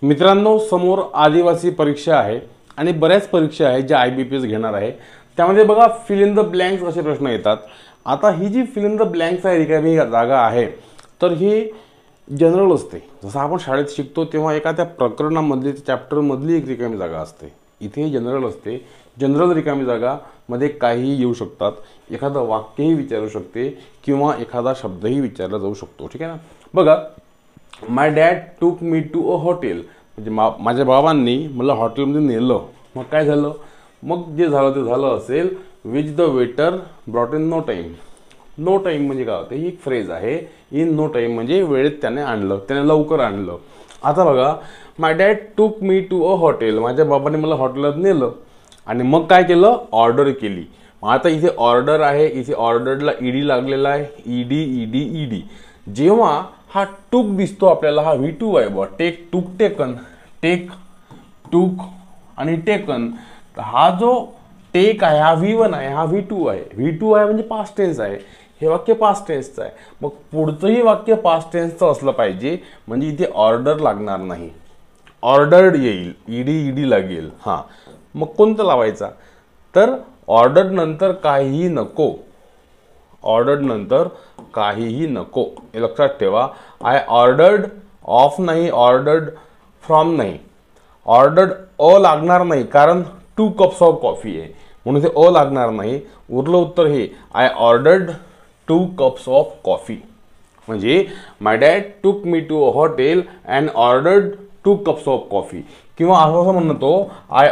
मित्रांनो, समोर आदिवासी परीक्षा आहे आणि बऱ्याच परीक्षा आहेत ज्या IBPS घेणार आहे। त्यामध्ये बघा फिल इन द ब्लँक्स असे प्रश्न येतात। आता ही जी फिल इन द ब्लँक्स आहे रिकामी जागा आहे तर ही जनरल असते। जसं आपण शाळेत शिकतो तेव्हा एखाद्या प्रकरणामधली चॅप्टर मधली एक रिकामी जागा असते, इथे जनरल असते। जनरल रिकामी जागा मध्ये काहीही येऊ शकतात, एखादं वाक्यही विचारू शकते किंवा एखादा शब्दही विचारला जाऊ शकतो। ठीक आहे ना। बघा, माय dad took me to a hotel, म्हणजे माझ्या बाबांनी मला हॉटेलमध्ये नेलं। मग काय झालं? मग जे झालं ते झालं असेल। Which the waiter brought in no time. No time म्हणजे काय होतं? ही एक फ्रेज आहे। इन नो टाइम म्हणजे वेळेत त्याने आणलं, त्याने लवकर आणलं। आता बघा, माय dad took me to a hotel, माझ्या बाबाने मला हॉटेलात नेलं आणि मग काय केलं? ऑर्डर केली। आता इथे ऑर्डर आहे, इथे ऑर्डरला ईडी लागलेला आहे। ED ED ED. जेव्हा हा टूक दिसतो आपल्याला, हा V2 आहे बघा। टेक टूक टेकन, टेक टूक आणि टेकन। हा जो टेक आहे हा V1 आहे, हा V2 आहे। V2 आहे म्हणजे पास्ट टेन्स आहे, हे वाक्य पास्ट टेन्सचं आहे। मग पुढचंही वाक्य पास्ट टेन्सचं असलं पाहिजे, म्हणजे इथे ऑर्डर लागणार नाही, ऑर्डर्ड येईल, ईडी ईडी लागेल। हां, मग कोणतं लावायचा? तर ऑर्डर्ड नंतर काहीही नको, ऑर्डर्ड नंतर काहीही नको, हे लक्षात ठेवा। आय ऑर्डर्ड ऑफ नाही, ऑर्डर्ड फ्रॉम नाही। ऑर्डर्ड अ लागणार नाही कारण 2 कप्स ऑफ कॉफी आहे, म्हणून ते अ लागणार नाही। उरलं उत्तर हे, I ordered 2 cups of coffee. म्हणजे my dad took me to a hotel and ordered 2 cups of coffee. किंवा असं म्हणतो, आय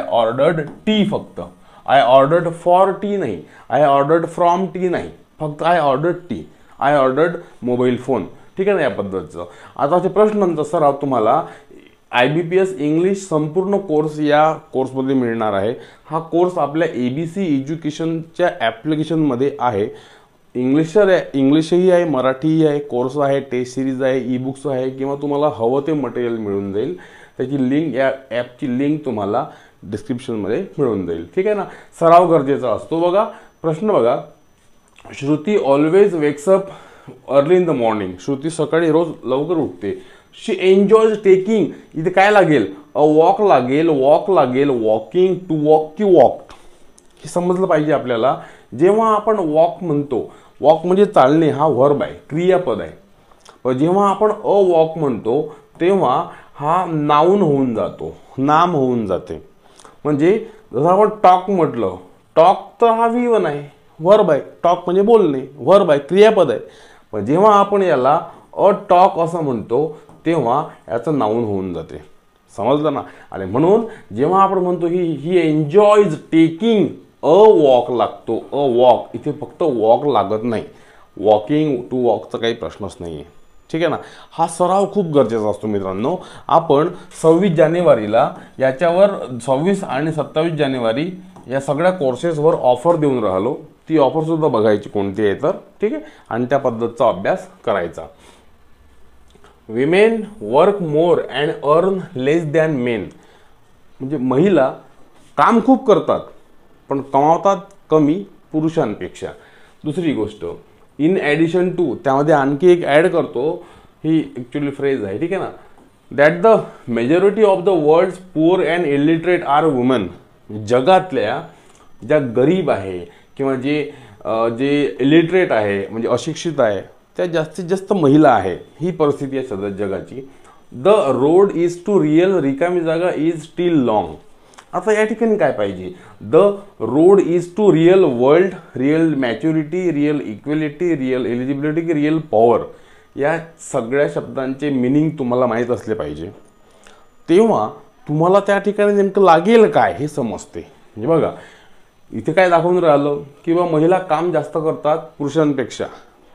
ऑर्डर्ड टी, फक्त आय ऑर्डर्ड फॉर टी नाही, आय ऑर्डर्ड फ्रॉम टी नाही, फक्त I ordered tea. I ordered mobile phone. ठीक आहे ना, या पद्धतीचं। आता असे प्रश्नांचा सराव तुम्हाला IBPS इंग्लिश संपूर्ण कोर्स या कोर्समध्ये मिळणार आहे। हा कोर्स आपल्या ABC एज्युकेशनच्या ॲप्लिकेशनमध्ये आहे। इंग्लिशही आहे, मराठीही आहे, कोर्स आहे, टेस्ट सिरीज आहे, ई बुक्स आहे, किंवा तुम्हाला हवं ते मटेरियल मिळून जाईल। त्याची लिंक, या ॲपची लिंक तुम्हाला डिस्क्रिप्शनमध्ये मिळून जाईल। ठीक आहे ना। सराव गरजेचा असतो। बघा प्रश्न बघा, Shruti always wakes up early in the morning. Shruti सकाळी रोज लवकर उठते। शी एन्जॉयज टेकिंग, इथे काय लागेल? अ वॉक लागेल, वॉक लागेल, वॉकिंग, टू वॉक की वॉक्ड, हे समजलं पाहिजे आपल्याला। जेव्हा आपण वॉक म्हणतो, वॉक म्हणजे चालणे, हा व्हर्ब आहे, क्रियापद आहे। पण जेव्हा आपण अ वॉक म्हणतो तेव्हा हा नाऊन होऊन जातो, नाम होऊन जाते। म्हणजे जसं आपण टॉक म्हटलं, टॉक तर हा V1 आहे, व्हर्ब आहे। टॉक म्हणजे बोलणे, व्हर्ब आहे, क्रियापद आहे। पण जेव्हा आपण याला अ टॉक असं म्हणतो तेव्हा याचं नाऊन होऊन जाते। समजलं ना? आणि म्हणून जेव्हा आपण म्हणतो ही एन्जॉयज टेकिंग अ वॉक लागतो, अ वॉक, इथे फक्त वॉक लागत नाही, वॉकिंग टू वॉकचा काही प्रश्नच नाही आहे। ठीक आहे ना। हा सराव खूप गरजेचा असतो मित्रांनो। आपण 26 जानेवारीला याच्यावर 26 आणि 27 जानेवारी या सगळ्या कोर्सेसवर ऑफर देऊन राहिलो। ती ऑफर सुद्धा बघायची कोणती आहे तर, ठीक आहे, आणि त्या पद्धतीचा अभ्यास करायचा। Women work more and earn less than main, म्हणजे महिला काम खूप करतात पण कमावतात कमी पुरुषांपेक्षा। दुसरी गोष्ट, इन ॲडिशन टू, त्यामध्ये आणखी एक ॲड करतो, ही ॲक्च्युअली फ्रेज आहे। ठीक आहे ना। That the majority of the world's poor and illiterate are woman, जगातल्या ज्या गरीब आहे किंवा जे इलिटरेट आहे म्हणजे अशिक्षित आहे त्या जास्तीत जास्त महिला आहे, ही परिस्थिती आहे सध्या जगाची। The road is to real, रिकामी जागा इज स्टील लॉंग। आता या ठिकाणी काय पाहिजे? The road is to real world, real maturity, real equality, real eligibility की रिअल पॉवर, या सगळ्या शब्दांचे मिनिंग तुम्हाला माहीत असले पाहिजे, तेव्हा तुम्हाला त्या ठिकाणी नेमकं लागेल काय हे समजते। म्हणजे बघा इथे काय दाखवून राहिलं की बा महिला काम जास्त करतात पुरुषांपेक्षा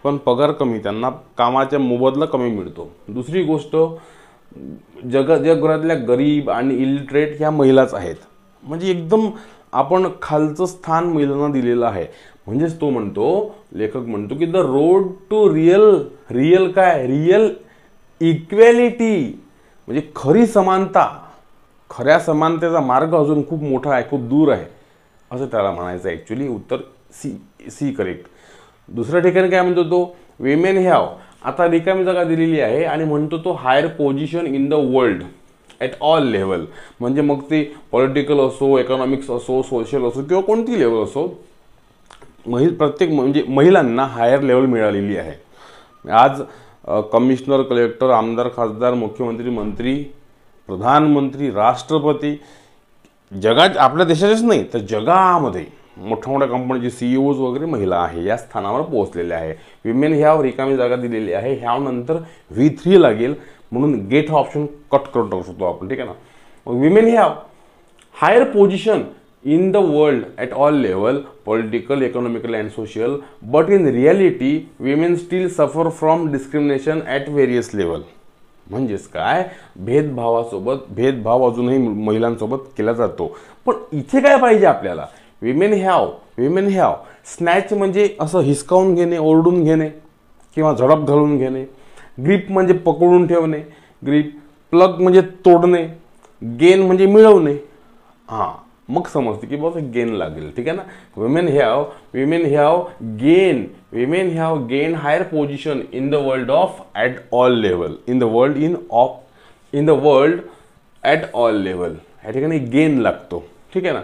पण पगार कमी, त्यांना कामाच्या मोबदला कमी मिळतो। दुसरी गोष्ट, जगभरातल्या गरीब आणि इलिटरेट ह्या महिलाच आहेत, म्हणजे एकदम आपण खालचं स्थान महिलांना दिलेलं आहे। म्हणजेच तो म्हणतो, लेखक म्हणतो की द रोड टू रिअल काय? रिअल इक्वेलिटी, म्हणजे खरी समानता, खऱ्या समानतेचा मार्ग अजून खूप मोठा आहे, खूप दूर आहे, असं त्याला म्हणायचं। ॲक्च्युली उत्तर सी करेक्ट। दुसऱ्या ठिकाणी काय म्हणतो तो, विमेन हॅव आता रिकामी जागा दिलेली आहे आणि म्हणतो तो higher position in the world at all level, म्हणजे मग ते पॉलिटिकल असो, इकॉनॉमिक्स असो, सोशल असो किंवा कोणती लेवल असो, प्रत्येक म्हणजे महिलांना हायर लेवल मिळालेली आहे. आज कमिशनर, कलेक्टर, आमदार, खासदार, मुख्यमंत्री, मंत्री, प्रधानमंत्री, राष्ट्रपती, जगात आपल्या देशाचेच नाही तर जगामध्ये मोठ्या मोठ्या कंपनीचे सीईओज वगैरे महिला आहे, या स्थानावर पोहोचलेले आहे. विमेन ह्यावर रिकामी जागा दिलेली आहे. ह्यानंतर V3 लागेल, म्हणून गेट हा ऑप्शन कट करून टाकू शकतो आपण, ठीक आहे ना. मग women have higher position in the world at all level, political, economical and social, but in reality women still suffer from discrimination at various level. म्हणजेच काय, भेदभाव अजूनही महिलांसोबत केला जातो. पण इथे काय पाहिजे आपल्याला, विमेन हॅव स्नॅच म्हणजे असं हिसकावून घेणे, ओरडून घेणे किंवा झडप घालून घेणे. ग्रीप म्हणजे पकडून ठेवणे, ग्रीप. प्लग म्हणजे तोडणे, गेन म्हणजे मिळवणे. हां, मग समजते की बस गेन लागेल, ठीक आहे ना. Women have gain higher position in the world of at all level, in the world at all level, ह्या ठिकाणी गेन लागतो, ठीक आहे ना.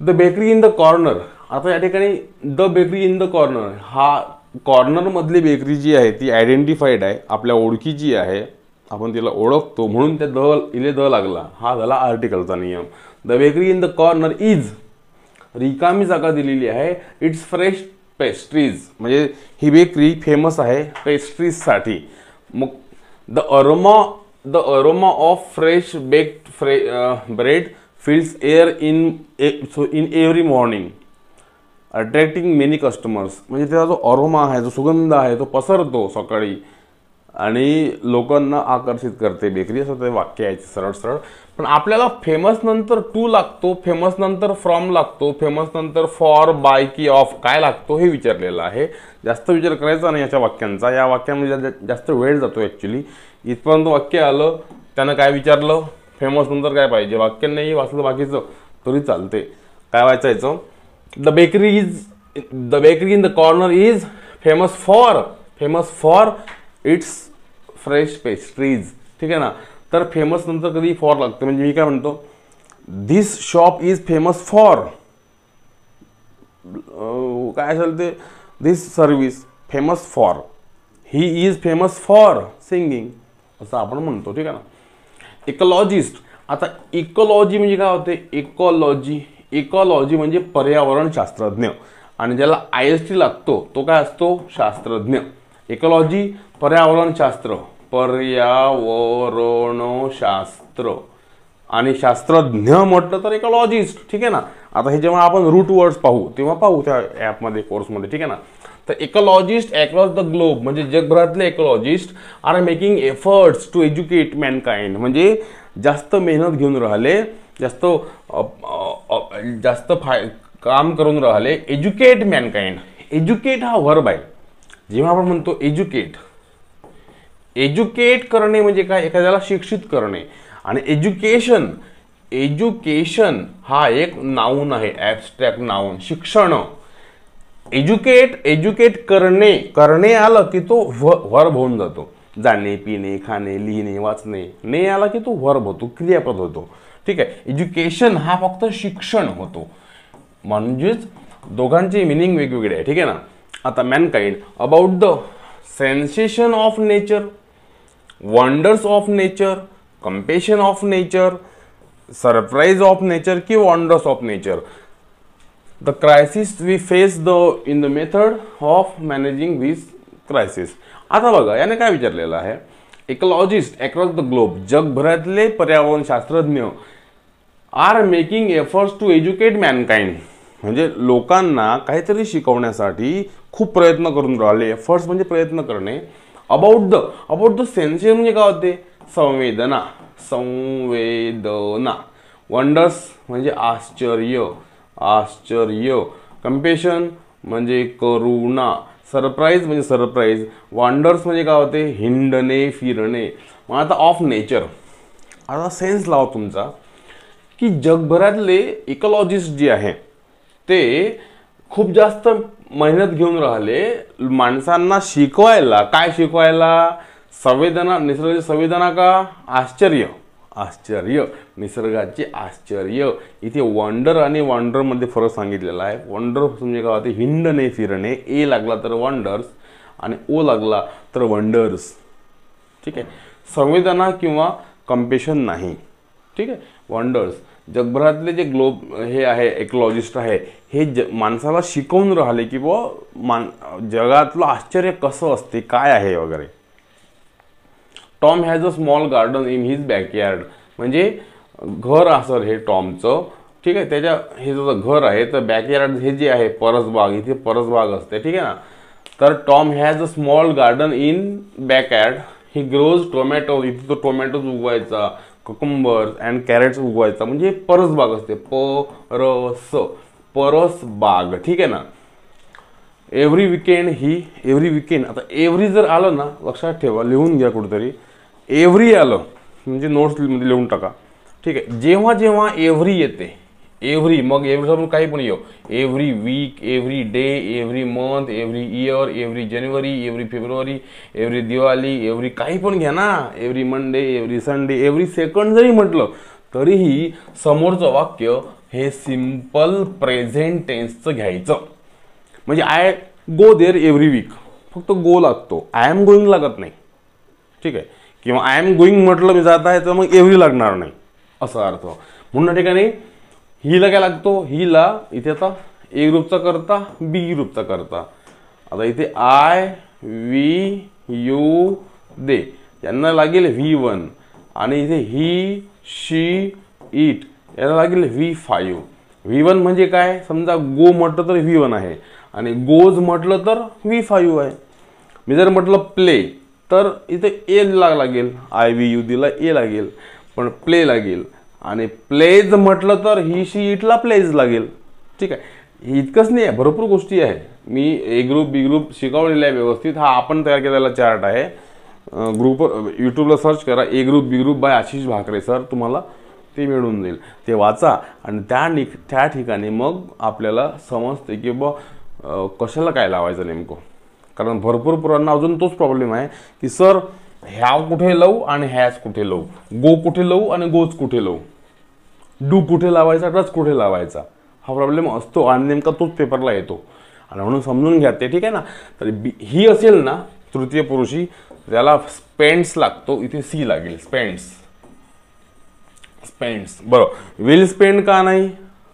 The bakery in the corner, आता या ठिकाणी the bakery in the corner, हा कॉर्नर मधली बेकरी जी आहे ती आयडेंटिफाईड आहे, आपल्या ओळखीची आहे, आपण तिला ओळखतो, म्हणून त्या इले द लागला. हा झाला आर्टिकलचा नियम. The bakery in the corner is, रिकामी जागा दिलेली आहे, इट्स फ्रेश पेस्ट्रीज, म्हणजे ही बेकरी फेमस आहे पेस्ट्रीजसाठी. मग the aroma of fresh baked bread fills air in every morning attracting many customers, म्हणजे त्याचा जो अरोमा आहे, जो सुगंध आहे, तो पसरतो सकाळी आणि लोकांना आकर्षित करते बेकरी, असं ते वाक्य आहे सरळ सरळ. पण आपल्याला फेमस नंतर टू लागतो, फेमस नंतर फ्रॉम लागतो, फेमस नंतर फॉर, बाय की ऑफ काय लागतो हे विचारलेलं आहे. जास्त विचार करायचा नाही याच्या वाक्यांचा, या वाक्यामध्ये जास्त वेळ जातो ॲक्च्युली. इथपर्यंत वाक्य आलं, त्यानं काय विचारलं, फेमस नंतर काय पाहिजे, वाक्य नाही वाचलं बाकीचं तरी चालते. काय वाचायचं, the bakery in the corner is famous for its fresh pastries, ठीक आहे ना. तर फेमस नंतर कधी फॉर लागतं, म्हणजे मी काय म्हणतो, this shop is famous for काय असेल ते, this service famous for, he is famous for singing, असं आपण म्हणतो, ठीक आहे ना. इकॉलॉजिस्ट, आता इकॉलॉजी म्हणजे काय होते, इकॉलॉजी म्हणजे पर्यावरण शास्त्रज्ञ, आणि ज्याला IST लागतो तो काय असतो, शास्त्रज्ञ. इकॉलॉजी पर्यावरणशास्त्र, आणि शास्त्रज्ञ म्हटलं तर इकॉलॉजिस्ट, ठीक आहे ना. आता हे जेव्हा आपण रूट वर्ड्स पाहू तेव्हा पाहू त्या ॲपमध्ये, कोर्समध्ये, ठीक आहे ना. तर इकॉलॉजिस्ट अक्रॉस द ग्लोब म्हणजे जगभरातले ecologist are making efforts to educate mankind, म्हणजे जास्त मेहनत घेऊन राहिले, जास्त काम करून राहिले. एज्युकेट मॅनकाइंड, एज्युकेट हा वर्ब आहे. जेव्हा आपण म्हणतो एज्युकेट करणे म्हणजे काय, एखाद्याला शिक्षित करणे. आणि एज्युकेशन हा एक नाऊन आहे, ॲब्स्ट्रॅक्ट नाऊन, शिक्षण. एज्युकेट करणे आलं की तो वर्ब होऊन जातो. जाणे, पिणे, खाणे, लिहिणे, वाचणे, ने आला की तो वर्ब होतो, क्रियापद होतो, ठीक आहे. एज्युकेशन हा फक्त शिक्षण होतो, म्हणजेच दोघांचे मिनिंग वेगवेगळे आहे, ठीक आहे ना. आता mankind about the sensation of nature, wonders of nature, compassion of nature, surprise of nature की wonders of nature. The crisis we face in the method of managing this crisis. आता बघा याने काय विचारलेलं आहे, इकॉलॉजिस्ट अक्रॉस द ग्लोब, जगभरातले पर्यावरण शास्त्रज्ञ are making efforts to educate mankind, म्हणजे लोकांना काहीतरी शिकवण्यासाठी खूप प्रयत्न करून राहिले. एफर्ट्स म्हणजे प्रयत्न करणे. अबाउट द सेन्सेशन म्हणजे काय होते, संवेदना. वंडर्स म्हणजे आश्चर्य. कंपॅशन म्हणजे करुणा. सरप्राईज म्हणजे सरप्राईज. वंडर्स म्हणजे काय होते, हिंडणे, फिरणे. मग आता ऑफ नेचर, आता सेन्स लावा तुमचा की जगभरातले इकॉलॉजिस्ट जे आहे ते खूप जास्त मेहनत घेऊन राहिले माणसांना शिकवायला. काय शिकवायला? संवेदना, निसर्गाची संवेदना का? आश्चर्य. आश्चर्य, निसर्गाचे आश्चर्य. इथे वंडर आणि वंडर मध्ये फरक सांगितलेला आहे. वंडर म्हणजे काय होते? हिंडणे, फिरणे. ए लागला तर वंडर्स आणि ओ लागला तर वंडर्स. ठीक आहे. संवेदना किंवा कंपेशन नाही. ठीक आहे. वंडर्स. जगभरातले जे हे आहे इकॉलॉजिस्ट आहे हे माणसाला शिकवून राहिले की बुवा जगातलं आश्चर्य कसं असते, काय आहे वगैरे. Tom has a small garden in his backyard. म्हणजे घर असेल हे टॉमचं. ठीक आहे. त्याच्या हे जर घर आहे तर बॅकयार्ड हे जे आहे परसबाग, इथे परसबाग असते. ठीक आहे ना. तर Tom has a small garden in backyard. He grows tomato. इथे तो टोमॅटोज उगवायचा, कुकुंबर अँड कॅरेट्स उगवायचा. म्हणजे परसबाग असते. परसबाग. ठीक आहे ना. Every weekend. आता एव्हरी जर आलं ना, लक्षात ठेवा, लिहून घ्या कुठेतरी. एव्हरी आलं म्हणजे नोट्स मध्ये लिहून टाका. ठीक आहे. जेव्हा जेव्हा एव्हरी येते, एव्हरी, मग एव्हरी समोर काही पण येऊ. Every week, every day, every month, every year, every January, every February, every Diwali, every काही पण घ्या ना. Every Monday, every Sunday, every second जरी म्हटलं तरीही समोरचं वाक्य हे सिम्पल प्रेझेंट टेन्सचं घ्यायचं. म्हणजे I go there every week, फक्त गो लागतो, आय एम गोईंग लागत नाही. ठीक आहे. किंवा आय एम गोईंग म्हटलं मी जात आहे तर मग एव्हरी लागणार नाही असा अर्थ. म्हणून या ठिकाणी हिला काय लागतो? हिला इथे आता ए ग्रुपचा करता, बी ग्रुपचा करता. आता इथे आय, वी, यू, दे यांना लागेल V1 आणि इथे ही, शी, इट याला लागेल V5. V1 म्हणजे काय? समजा गो म्हटलं तर V1 आहे आणि गोज म्हटलं तर V5 आहे. मी जर म्हटलं प्ले तर इथे ए लागेल. आय, वी, यू दिला ए लागेल, पण प्ले लागेल. आणि प्लेज म्हटलं तर ही, शी, इटला प्लेज लागेल. ठीक आहे. इतकंच नाही आहे, भरपूर गोष्टी आहे. मी ए ग्रुप, बी ग्रुप शिकवलेला आहे व्यवस्थित. हा आपण तयार केलेला चार्ट आहे. ग्रुप यूट्यूबला सर्च करा A group B group by Ashish Bhakare sir, तुम्हाला ते मिळून जाईल. ते वाचा आणि त्या ठिकाणी मग आपल्याला समजते की कशाला काय लावायचं नेमकं. कारण भरपूर पोरांना अजून तोच प्रॉब्लेम आहे की सर ह्या कुठे लावू आणि हॅज कुठे लावू, गो कुठे लावू आणि गोज कुठे लावू, डू कुठे लावायचा, डच कुठे लावायचा, हा प्रॉब्लेम असतो आणि नेमका तोच पेपरला येतो. आणि म्हणून समजून घ्या ते. ठीक आहे ना. तर ही असेल ना तृतीय पुरुषी, त्याला स्पेंड्स लागतो, इथे सी लागेल. स्पेंड्स. बरोबर. विल स्पेंड का नाही?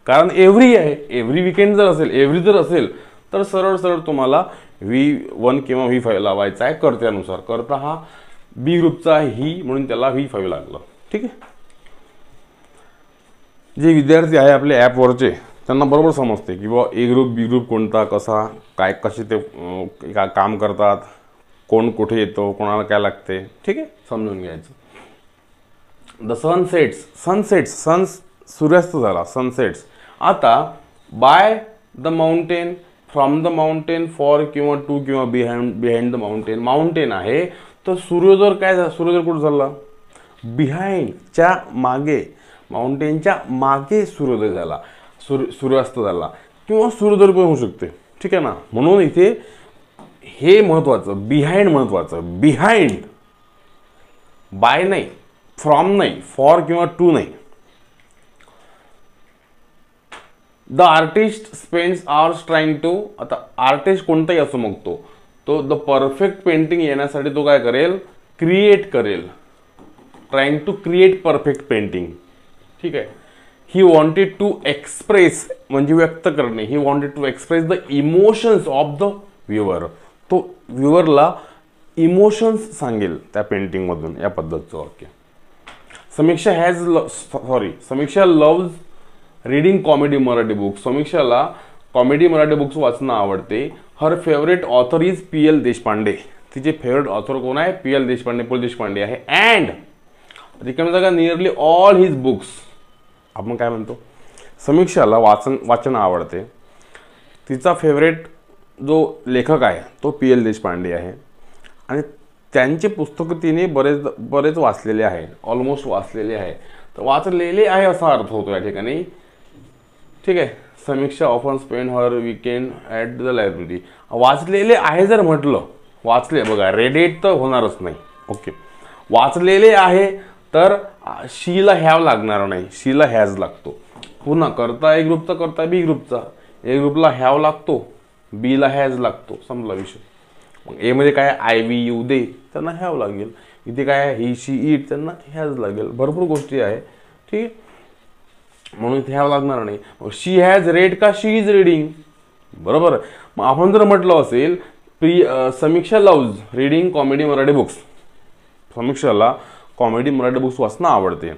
कारण एव्हरी आहे. एव्हरी विकेंड जर असेल, एव्हरी जर असेल तर सरळ सरळ तुम्हाला V1 किंवा V5 लावायचा आहे कर्त्यानुसार. कर्ता हा बी ग्रुपचा ही, म्हणून त्याला V5 लागलं. ठीक आहे. जे विद्यार्थी आहे आपल्या ॲपवरचे त्यांना बरोबर समजते की बाबा ए ग्रुप, बी ग्रुप कोणता, कसा, काय, कसे ते काम करतात, कोण कुठे येतो, कोणाला काय लागते. ठीक आहे. समजून घ्यायचं. The sunsets. सन सूर्यास्त झाला. सनसेट्स. आता by the mountain, from the mountain, for किंवा टू किंवा बिहाइंड द माउंटेन. माउंटेन आहे तर सूर्योदय काय झाला? सूर्योदय कुठं झाला? बिहाइंडच्या मागे, माउंटेनच्या मागे सूर्योदय झाला, सूर्यास्त झाला किंवा सूर्योदय पण होऊ शकते. ठीक आहे ना. म्हणून इथे हे महत्वाचं, बिहाइंड महत्वाचं. बिहाइंड, बाय नाही, फ्रॉम नाही, फॉर किंवा टू नाही. The artist spends hours trying to. आता आर्टिस्ट कोणताही असो मग तो द परफेक्ट पेंटिंग येण्यासाठी तो काय करेल? क्रिएट करेल. Trying to create perfect painting. ठीक आहे. ही वॉन्टेड टू एक्सप्रेस म्हणजे व्यक्त करणे. He wanted to express the emotions of the viewer. तो व्ह्युअरला इमोशन्स सांगेल त्या पेंटिंग मधून, या पद्धतीचं वाक्य. Samiksha loves reading comedy Marathi books. समीक्षाला कॉमेडी मराठी बुक्स वाचणं आवडते. Her favourite author is PL Deshpande. तिचे फेवरेट ऑथर कोण आहे? PL देशपांडे, पु ल देशपांडे आहे. अँड रिकामी जागा नियरली ऑल हिज बुक्स. आपण काय म्हणतो? समीक्षाला वाचन आवडते. तिचा फेवरेट जो लेखक आहे तो PL देशपांडे आहे आणि त्यांचे पुस्तकं तिने बरेच वाचलेले आहे, ऑलमोस्ट वाचलेले आहे. तर वाचलेले आहे असा अर्थ होतो या ठिकाणी. ठीक आहे. Samiksha often spend her weekend at the library. वाचलेले आहे जर म्हटलं, वाचले बघा, रेड इट तर होणारच नाही. ओके, वाचलेले आहे तर शीला हॅव लागणार नाही, शीला हॅज लागतो. पुन्हा करता ए ग्रुपचा, करता बी ग्रुपचा, ए ग्रुपला हॅव लागतो, बीला हॅज लागतो, संपला विषय. मग ए मध्ये काय आय वी यू दे, त्यांना हॅव लागेल. इथे काय ही शी इट, त्यांना हॅज लागेल. भरपूर गोष्टी आहे, ठीक आहे, म्हणून इथे हॅव लागणार नाही. मग शी हॅज रेड का शी इज रीडिंग, बरोबर. मग आपण जर म्हटलं असेल Samiksha loves reading comedy Marathi books, समीक्षाला कॉमेडी मराठी बुक्स वाचणं आवडते.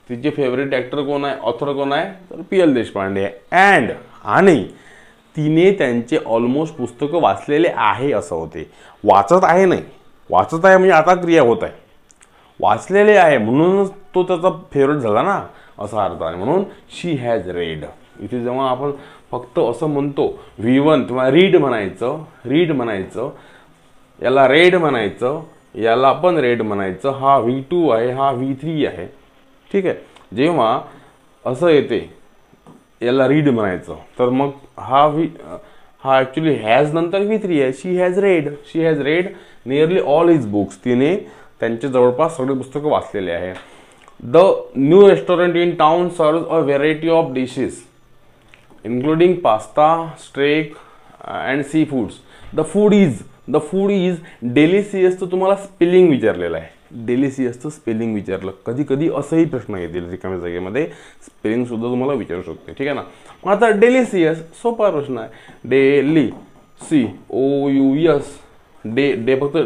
तिचे फेवरेट ॲक्टर कोण आहे, ऑथर कोण आहे, तर PL देशपांडे आहे. अँड आणि तिने त्यांचे ऑलमोस्ट पुस्तकं वाचलेले आहे असं होते. वाचत आहे नाही, वाचत आहे म्हणजे आता क्रिया होत आहे, वाचलेले आहे म्हणूनच तो त्याचा फेवरेट झाला ना, असा अर्थ आहे. म्हणून शी हॅज रेड. इथे जेव्हा आपण फक्त असं म्हणतो V1 किंवा रीड म्हणायचं, रीड म्हणायचं, याला रेड म्हणायचं, याला पण रेड म्हणायचं, हा V2 आहे, हा V3 आहे, ठीक आहे. जेव्हा असं येते याला रीड म्हणायचं तर मग हा ॲक्च्युली हॅज नंतर V3 आहे. She has read, she has read nearly all his books. तिने त्यांचे जवळपास सगळे पुस्तकं वाचलेले आहे. The new restaurant in town serves a variety of dishes including pasta, steak and sea foods. The food is delicious. तर तुम्हाला स्पेलिंग विचारलेलं आहे, डेलिशियसचं स्पेलिंग विचारलं. कधी कधी असंही प्रश्न येतील रिकाम्या जागेमध्ये, स्पेलिंग सुद्धा तुम्हाला विचारू शकते, ठीक आहे ना. मग आता डेलिशियस सोपा प्रश्न आहे. DELICIOUS, डे फक्त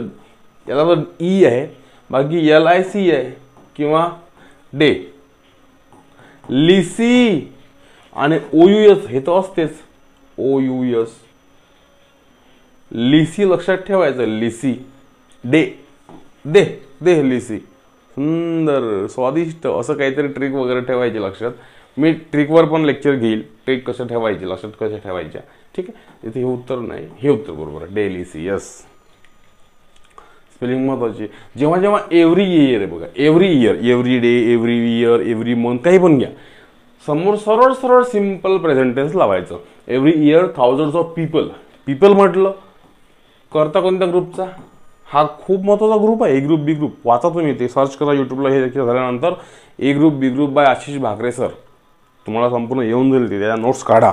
याला तर ई आहे, बाकी LIC आहे किंवा डे. लिसी आणि OUS हे तर असतेच, OUS लिसी लक्षात ठेवायचं, लिसी. डे दे दे लिसी. सुंदर स्वादिष्ट असं काहीतरी ट्रिक वगैरे ठेवायची लक्षात. मी ट्रिकवर पण लेक्चर घेईल, ट्रिक कशा ठेवायची, लक्षात कशा ठेवायच्या, ठीक आहे. इथे हे उत्तर नाही, हे उत्तर बरोबर आहे, डेलिशियस. स्पेलिंग महत्वाची. जेव्हा जेव्हा एव्हरी इयर आहे बघा, every year, every day, every year, every month, काही पण घ्या, समोर सरळ सरळ सिम्पल प्रेझेंट टेन्स लावायचं. Every year thousands of people. People म्हटलं करता कोणत्या ग्रुपचा, हा खूप महत्त्वाचा ग्रुप आहे. ए ग्रुप बी ग्रुप वाचा तुम्ही, ते सर्च करा यूट्यूबला. हे लेक्चर झाल्यानंतर A group B group by Ashish Bhakare sir, तुम्हाला संपूर्ण येऊन जाईल. ते त्याच्या नोट्स काढा,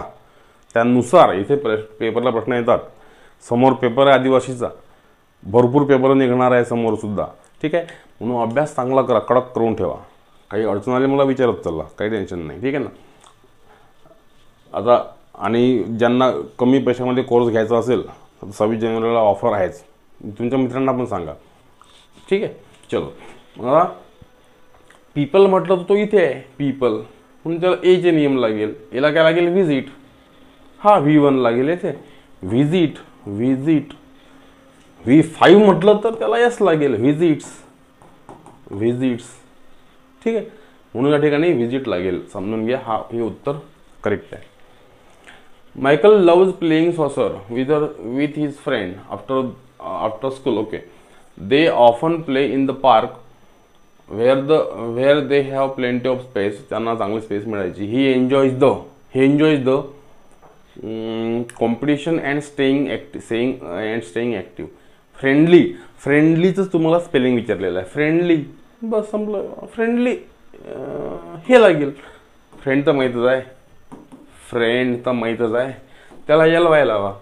त्यानुसार इथे पेपरला प्रश्न येतात. समोर पेपर आहे आदिवासीचा, भरपूर पेपर निघणार आहे समोर सुद्धा, ठीक आहे. म्हणून अभ्यास चांगला करा, कडक करून ठेवा. काही अडचण आली मला विचारत चालला, काही टेन्शन नाही, ठीक आहे ना. आता आणि ज्यांना कमी पैशामध्ये कोर्स घ्यायचा असेल तर 26 जानेवारीला ऑफर आहेच, तुमच्या मित्रांना पण सांगा, ठीक आहे. चलो, मला पीपल म्हटलं तर तो इथे आहे पीपल, म्हणून त्याला एचे नियम लागेल. याला काय लागेल, व्हिजिट. हा V1 लागेल येथे, व्हिजिट व्हिजिट. V5 म्हटलं तर त्याला S लागेल, व्हिजिट्स व्हिजिट्स, ठीक आहे. म्हणून या ठिकाणी व्हिजिट लागेल, समजून घ्या. हा हे उत्तर करेक्ट आहे. Michael loves playing soccer with his friend after school. Okay, they often play in the park where they have plenty of space. त्यांना चांगली स्पेस मिळायची. He enjoys the competition and staying active. फ्रेंडलीच तुम्हाला spelling विचारलेलं आहे. Friendly बस संपलं. Friendly हे लागेल. Friend तर माहीतच आहे, फ्रेंड तर माहीतच आहे, त्याला LY लावा.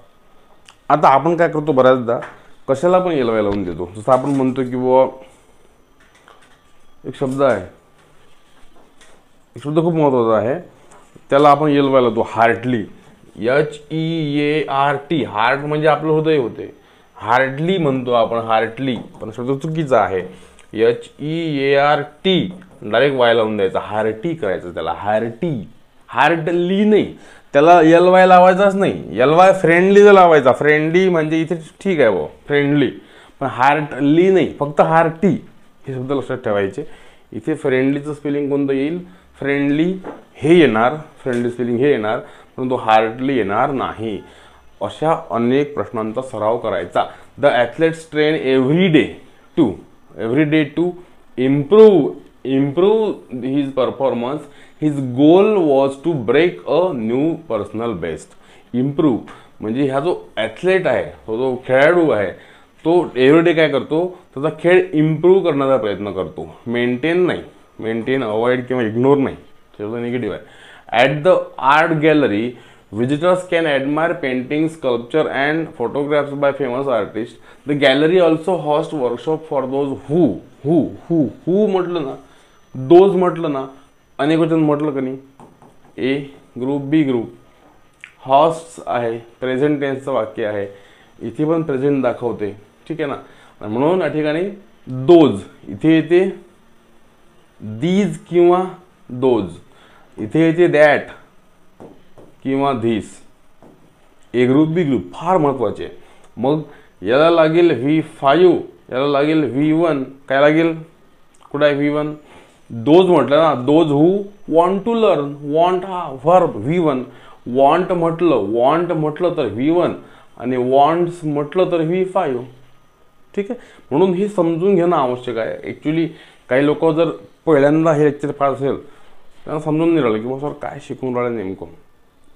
आता आपण काय करतो बऱ्याचदा, कशाला पण LY लावून देतो. जसं आपण म्हणतो की बुवा एक शब्द आहे, एक शब्द खूप महत्त्वाचा आहे, त्याला आपण LY लावतो. Hartley, HEART. हार्ट म्हणजे आपलं हृदय होते, हार्डली म्हणतो आपण, हार्टली, पण शब्द चुकीचा आहे. HEART डायरेक्ट Y लावून द्यायचा, हार्टी करायचं त्याला, हार्टी. हार्डली नाही, त्याला LY लावायचाच नाही. LY फ्रेंडली लावायचा. फ्रेंडली म्हणजे इथे ठीक आहे भाऊ, फ्रेंडली, पण हार्टली नाही, फक्त हार्टी हे शब्द लक्षात ठेवायचे. इथे फ्रेंडलीचं स्पेलिंग कोणतं येईल, फ्रेंडली हे येणार, फ्रेंडली स्पेलिंग हे येणार, परंतु हार्टली येणार नाही. अशा अनेक प्रश्नांचा सराव करायचा. The athletes train every day to improve his performance his goal was to break a new personal best. Improve म्हणजे ह्या जो ॲथलेट आहे, तो जो खेळाडू आहे, तो एव्हरीडे काय करतो, त्याचा खेळ इम्प्रूव्ह करण्याचा प्रयत्न करतो. मेंटेन नाही, मेंटेन अवॉइड किंवा इग्नोर नाही, त्याचं निगेटिव्ह आहे. At the art gallery visitors can admire paintings, sculpture and photographs by famous artists. The gallery also hosts workshop for those who म्हटलं ना, दोज म्हटलं ना, अनेक वचन म्हटलं का नाही, ए ग्रुप बी ग्रुप, हॉस्ट्स आहे, प्रेझेंट टेन्सचं वाक्य आहे, इथे पण प्रेझेंट दाखवते. ठीक आहे ना. म्हणून या ठिकाणी दोज इथे येते, दीज किंवा दोज इथे येते, दॅट किंवा this. A group B group फार महत्वाचे. मग याला लागेल V5, याला लागेल V1. काय लागेल, कुठं आहे V1? दोज म्हटलं ना, those who want to learn. Want हा व्हर्ब V1. वॉन्ट म्हटलं तर V1 आणि वॉन्ट्स म्हटलं तर V5. ठीक आहे. म्हणून हे समजून घेणं आवश्यक आहे. ॲक्च्युली काही लोक जर पहिल्यांदा हे लेक्चर पास असेल त्यांना समजून नाही राहिलं की बा सर काय शिकून राहिले नेमकं.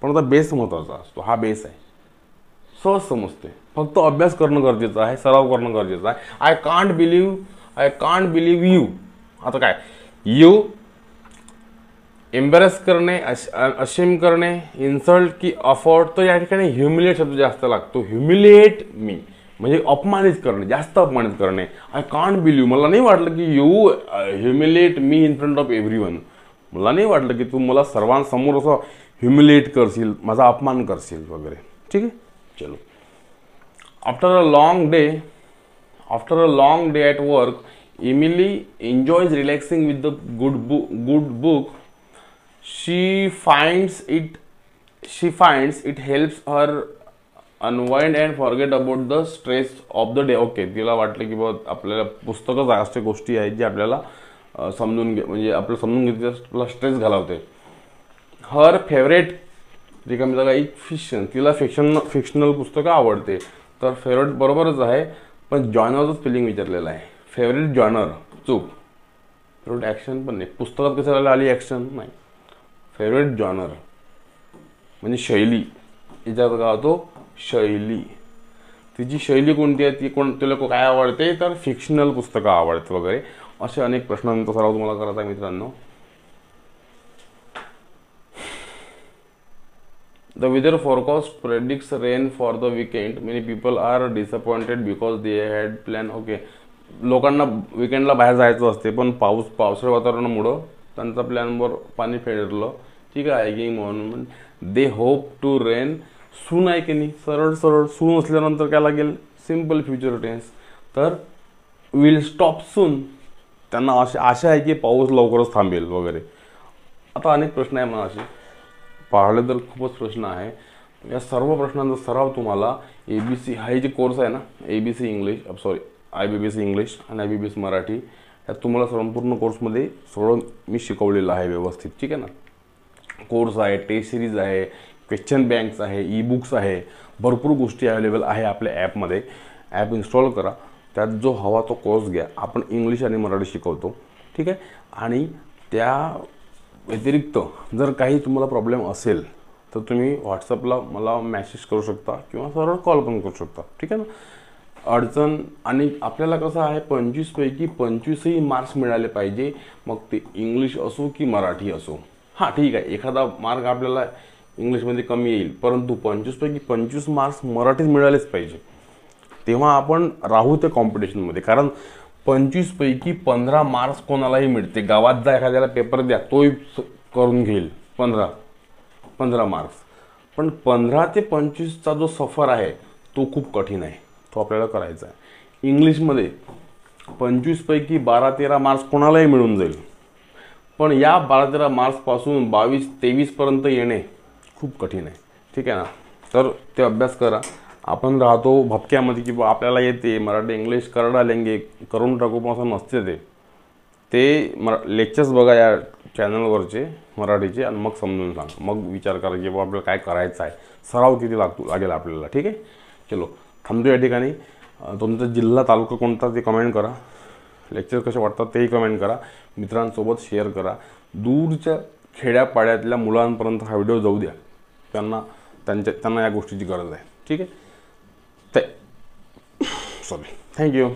पण आता बेस महत्त्वाचा असतो, हा बेस आहे, सहज समजते. फक्त अभ्यास करणं गरजेचं आहे, सराव करणं गरजेचं आहे. I can't believe you. आता काय, यू एम्बॅरेस करणे, अशेम करणे, इन्सल्ट की अफोर्ड. तर या ठिकाणी ह्युमिलेट शब्द जास्त लागतो. ह्युमिलेट मी म्हणजे अपमानित करणे, जास्त अपमानित करणे. आय कांट बिलीव्ह, मला नाही वाटलं की you humiliate me in front of everyone. मला नाही वाटलं की तू मला सर्वांसमोर असं ह्युमिलेट करशील, माझा अपमान करशील वगैरे. ठीक आहे. चलो. After a long day at work, Emily enjoys relaxing with the good book. She finds it helps her unwind and forget about the stress of the day. Okay, तिला वाटलं की बाबा आपल्याला पुस्तकच अशा गोष्टी आहेत जे आपल्याला समजून म्हणजे आपलं समजून घेते, आपला स्ट्रेस घालवते. हर फेवरेट रिकामी जागा एक फिक्शन, तिला फिक्शनल पुस्तकं आवडते. तर फेवरेट बरोबरच आहे, पण जॉनरचं स्पेलिंग विचारलेलं आहे. फेवरेट जॉनर चूक, फेवरेट ॲक्शन पण नाही. पुस्तकात कसं आली ॲक्शन नाही. फेवरेट जॉनर म्हणजे शैली, याच्यात काय होतो शैली. तिची शैली कोणती आहे, ती तिला काय आवडते, तर फिक्शनल पुस्तकं आवडते वगैरे. असे अनेक प्रश्नांचा सराव तुम्हाला करायचा आहे मित्रांनो. The weather forecast predicts rain for the weekend. Many people are disappointed because they had planned. Okay, लोकांना विकेंडला बाहेर जायचं असते, पण पावसाळी वातावरणामुळं त्यांचा प्लॅनवर पाणी फेरलं. ठीक आहे की म्हणून दे होप टू रेन सून आहे की नाही. सरळ सून असल्यानंतर काय लागेल, सिम्पल फ्युचर टेन्स. तर विल स्टॉप सून. त्यांना आशा आहे की पाऊस लवकरच थांबेल वगैरे. आता अनेक प्रश्न आहे मला असे पाहिले तर खूपच प्रश्न आहे. या सर्व प्रश्नांचा सराव तुम्हाला ABC हा जे कोर्स आहे ना, ABC इंग्लिश IBPS इंग्लिश आणि IBPS मराठी, यात तुम्हाला संपूर्ण कोर्समध्ये सगळं मी शिकवलेलं आहे व्यवस्थित. ठीक आहे ना. कोर्स आहे, टेस्ट सिरीज आहे, क्वेश्चन बँक्स आहे, ई बुक्स आहे, भरपूर गोष्टी अवेलेबल आहे आपल्या ॲपमध्ये. ॲप इन्स्टॉल करा, त्यात जो हवा तो कोर्स घ्या. आपण इंग्लिश आणि मराठी शिकवतो. ठीक आहे. आणि त्या व्यतिरिक्त जर काही तुम्हाला प्रॉब्लेम असेल तर तुम्ही व्हॉट्सअपला मला मेसेज करू शकता किंवा सरळ कॉल पण करू शकता. ठीक आहे ना. अडचण आणि आपल्याला कसं आहे 25 पैकी 25ही मार्क्स मिळाले पाहिजे, मग ते इंग्लिश असो की मराठी असो. हां ठीक आहे, एखादा मार्क आपल्याला इंग्लिशमध्ये कमी येईल, परंतु 25 पैकी 25 मार्क्स मराठीत मिळालेच पाहिजे. तेव्हा आपण राहू त्या कॉम्पिटिशनमध्ये. कारण 25 पैकी 15 मार्क्स कोणालाही मिळते. गावात जा एखाद्याला पेपर द्या, तोही करून घेईल 15 मार्क्स. पण 15 ते 25चा जो सफर आहे तो खूप कठीण आहे, तो आपल्याला करायचा आहे. इंग्लिशमध्ये 25 पैकी 12-13 मार्क्स कोणालाही मिळून जाईल, पण या 12-13 मार्क्सपासून 22-23 पर्यंत येणे खूप कठीण आहे. ठीक आहे ना. तर ते अभ्यास करा. आपण राहतो भपक्यामध्ये की आपल्याला येते मराठी इंग्लिश करडा लेंगे करून टाकू, पण असं नसते. ते लेक्चर्स बघा या चॅनलवरचे मराठीचे आणि मग समजून सांगा. मग विचार करा की बाबा आपल्याला काय करायचं आहे, सराव किती लागेल आपल्याला. ठीक आहे. चलो थांबतो या ठिकाणी. तुमचा जिल्हा तालुका कोणता ते कमेंट करा. लेक्चर कसे वाटतात तेही कमेंट करा. मित्रांसोबत शेअर करा. दूरच्या खेड्यापाड्यातल्या मुलांपर्यंत हा व्हिडिओ जाऊ द्या. त्यांना या गोष्टीची गरज आहे. ठीक आहे. सॉरी. थँक्यू.